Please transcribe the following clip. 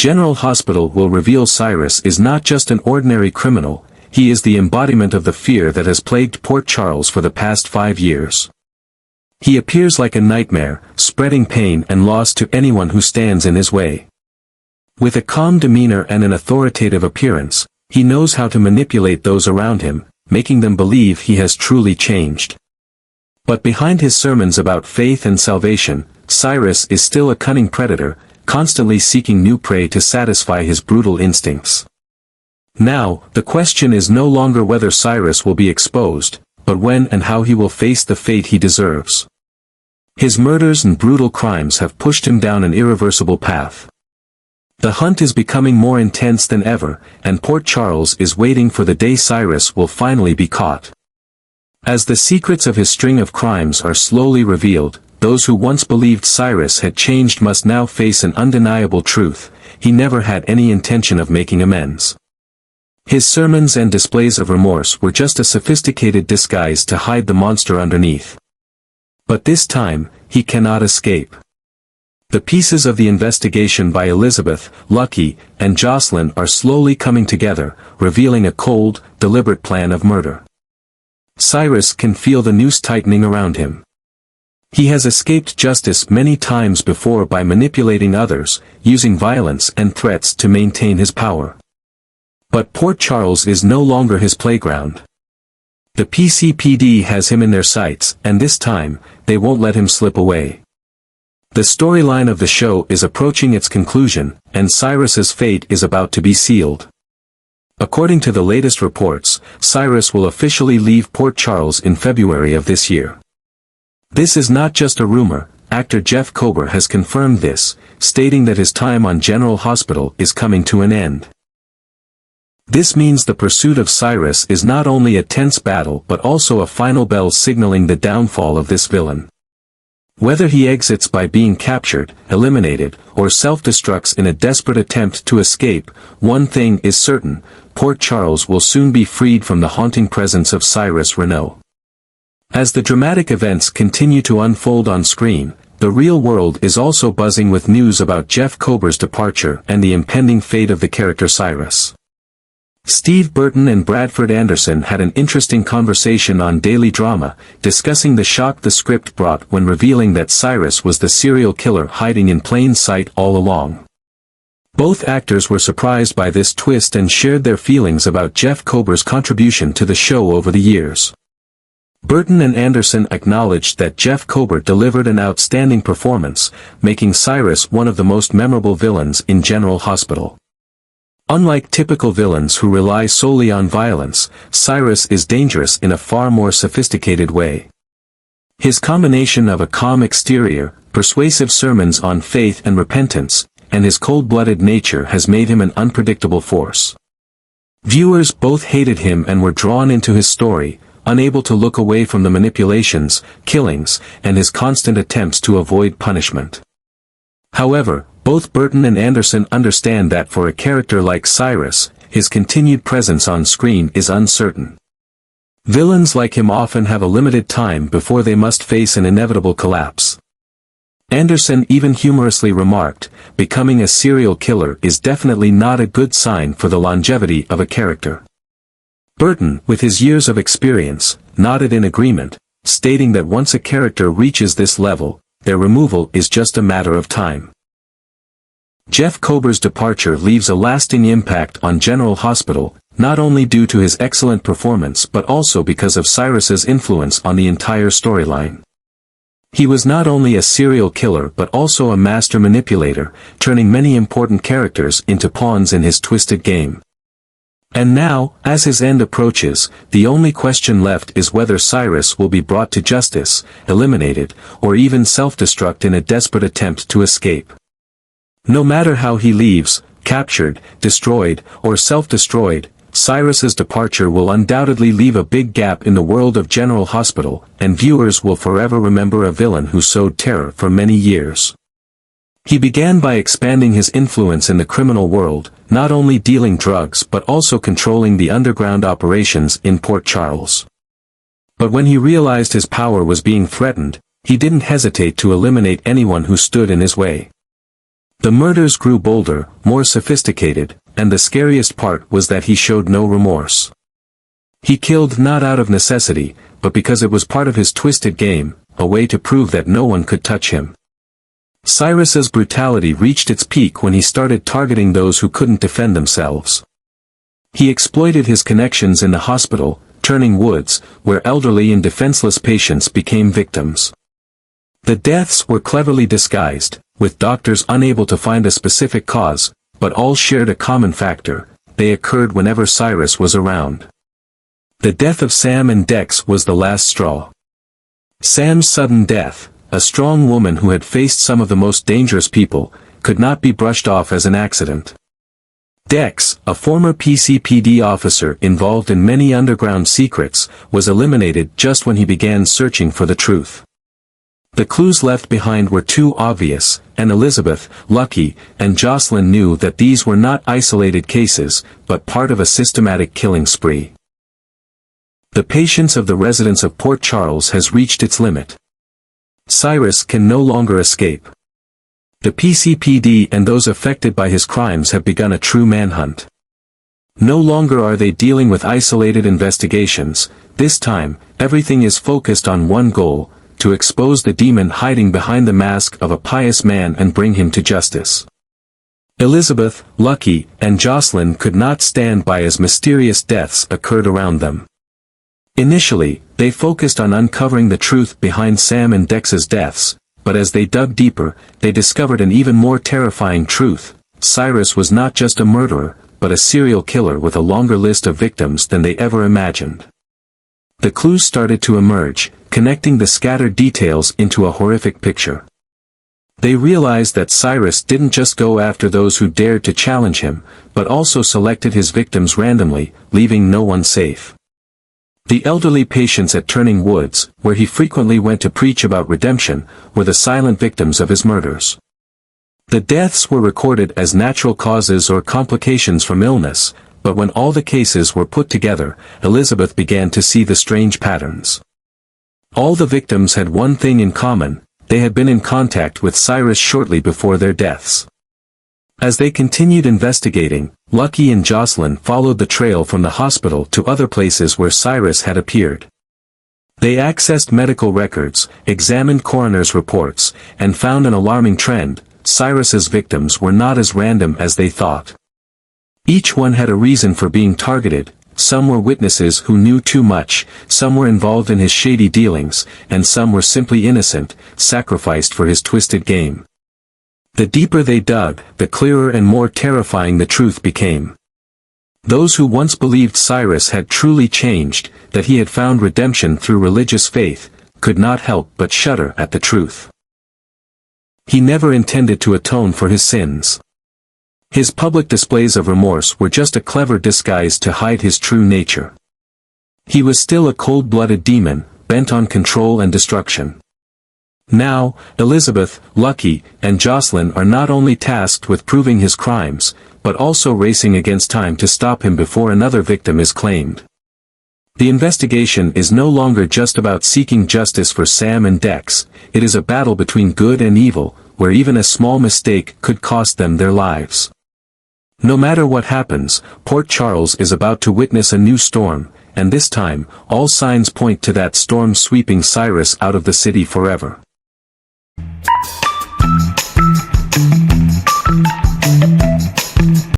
General Hospital will reveal Cyrus is not just an ordinary criminal, he is the embodiment of the fear that has plagued Port Charles for the past 5 years. He appears like a nightmare, spreading pain and loss to anyone who stands in his way. With a calm demeanor and an authoritative appearance, he knows how to manipulate those around him, making them believe he has truly changed. But behind his sermons about faith and salvation, Cyrus is still a cunning predator, constantly seeking new prey to satisfy his brutal instincts. Now, the question is no longer whether Cyrus will be exposed, but when and how he will face the fate he deserves. His murders and brutal crimes have pushed him down an irreversible path. The hunt is becoming more intense than ever, and Port Charles is waiting for the day Cyrus will finally be caught. As the secrets of his string of crimes are slowly revealed, those who once believed Cyrus had changed must now face an undeniable truth: he never had any intention of making amends. His sermons and displays of remorse were just a sophisticated disguise to hide the monster underneath. But this time, he cannot escape. The pieces of the investigation by Elizabeth, Lucky, and Jocelyn are slowly coming together, revealing a cold, deliberate plan of murder. Cyrus can feel the noose tightening around him. He has escaped justice many times before by manipulating others, using violence and threats to maintain his power. But Port Charles is no longer his playground. The PCPD has him in their sights, and this time, they won't let him slip away. The storyline of the show is approaching its conclusion, and Cyrus's fate is about to be sealed. According to the latest reports, Cyrus will officially leave Port Charles in February of this year. This is not just a rumor. Actor Jeff Kober has confirmed this, stating that his time on General Hospital is coming to an end. This means the pursuit of Cyrus is not only a tense battle but also a final bell signaling the downfall of this villain. Whether he exits by being captured, eliminated, or self-destructs in a desperate attempt to escape, one thing is certain: Port Charles will soon be freed from the haunting presence of Cyrus Renaud. As the dramatic events continue to unfold on screen, the real world is also buzzing with news about Jeff Kober's departure and the impending fate of the character Cyrus. Steve Burton and Bradford Anderson had an interesting conversation on Daily Drama, discussing the shock the script brought when revealing that Cyrus was the serial killer hiding in plain sight all along. Both actors were surprised by this twist and shared their feelings about Jeff Kober's contribution to the show over the years. Burton and Anderson acknowledged that Jeff Kober delivered an outstanding performance, making Cyrus one of the most memorable villains in General Hospital. Unlike typical villains who rely solely on violence, Cyrus is dangerous in a far more sophisticated way. His combination of a calm exterior, persuasive sermons on faith and repentance, and his cold-blooded nature has made him an unpredictable force. Viewers both hated him and were drawn into his story, unable to look away from the manipulations, killings, and his constant attempts to avoid punishment. However, both Burton and Anderson understand that for a character like Cyrus, his continued presence on screen is uncertain. Villains like him often have a limited time before they must face an inevitable collapse. Anderson even humorously remarked, "Becoming a serial killer is definitely not a good sign for the longevity of a character." Burton, with his years of experience, nodded in agreement, stating that once a character reaches this level, their removal is just a matter of time. Jeff Kober's departure leaves a lasting impact on General Hospital, not only due to his excellent performance but also because of Cyrus's influence on the entire storyline. He was not only a serial killer but also a master manipulator, turning many important characters into pawns in his twisted game. And now, as his end approaches, the only question left is whether Cyrus will be brought to justice, eliminated, or even self-destruct in a desperate attempt to escape. No matter how he leaves, captured, destroyed, or self-destroyed, Cyrus's departure will undoubtedly leave a big gap in the world of General Hospital, and viewers will forever remember a villain who sowed terror for many years. He began by expanding his influence in the criminal world, not only dealing drugs but also controlling the underground operations in Port Charles. But when he realized his power was being threatened, he didn't hesitate to eliminate anyone who stood in his way. The murders grew bolder, more sophisticated, and the scariest part was that he showed no remorse. He killed not out of necessity, but because it was part of his twisted game, a way to prove that no one could touch him. Cyrus's brutality reached its peak when he started targeting those who couldn't defend themselves. He exploited his connections in the hospital, turning woods, where elderly and defenseless patients became victims. The deaths were cleverly disguised, with doctors unable to find a specific cause, but all shared a common factor: they occurred whenever Cyrus was around. The death of Sam and Dex was the last straw. Sam's sudden death, a strong woman who had faced some of the most dangerous people, could not be brushed off as an accident. Dex, a former PCPD officer involved in many underground secrets, was eliminated just when he began searching for the truth. The clues left behind were too obvious, and Elizabeth, Lucky, and Jocelyn knew that these were not isolated cases, but part of a systematic killing spree. The patience of the residents of Port Charles has reached its limit. Cyrus can no longer escape. The PCPD and those affected by his crimes have begun a true manhunt. No longer are they dealing with isolated investigations. This time, everything is focused on one goal: to expose the demon hiding behind the mask of a pious man and bring him to justice. Elizabeth, Lucky, and Jocelyn could not stand by as mysterious deaths occurred around them. Initially, they focused on uncovering the truth behind Sam and Dex's deaths, but as they dug deeper, they discovered an even more terrifying truth: Cyrus was not just a murderer, but a serial killer with a longer list of victims than they ever imagined. The clues started to emerge, connecting the scattered details into a horrific picture. They realized that Cyrus didn't just go after those who dared to challenge him, but also selected his victims randomly, leaving no one safe. The elderly patients at Turning Woods, where he frequently went to preach about redemption, were the silent victims of his murders. The deaths were recorded as natural causes or complications from illness, but when all the cases were put together, Elizabeth began to see the strange patterns. All the victims had one thing in common: they had been in contact with Cyrus shortly before their deaths. As they continued investigating, Lucky and Jocelyn followed the trail from the hospital to other places where Cyrus had appeared. They accessed medical records, examined coroner's reports, and found an alarming trend: Cyrus's victims were not as random as they thought. Each one had a reason for being targeted. Some were witnesses who knew too much, some were involved in his shady dealings, and some were simply innocent, sacrificed for his twisted game. The deeper they dug, the clearer and more terrifying the truth became. Those who once believed Cyrus had truly changed, that he had found redemption through religious faith, could not help but shudder at the truth. He never intended to atone for his sins. His public displays of remorse were just a clever disguise to hide his true nature. He was still a cold-blooded demon, bent on control and destruction. Now, Elizabeth, Lucky, and Jocelyn are not only tasked with proving his crimes, but also racing against time to stop him before another victim is claimed. The investigation is no longer just about seeking justice for Sam and Dex. It is a battle between good and evil, where even a small mistake could cost them their lives. No matter what happens, Port Charles is about to witness a new storm, and this time, all signs point to that storm sweeping Cyrus out of the city forever.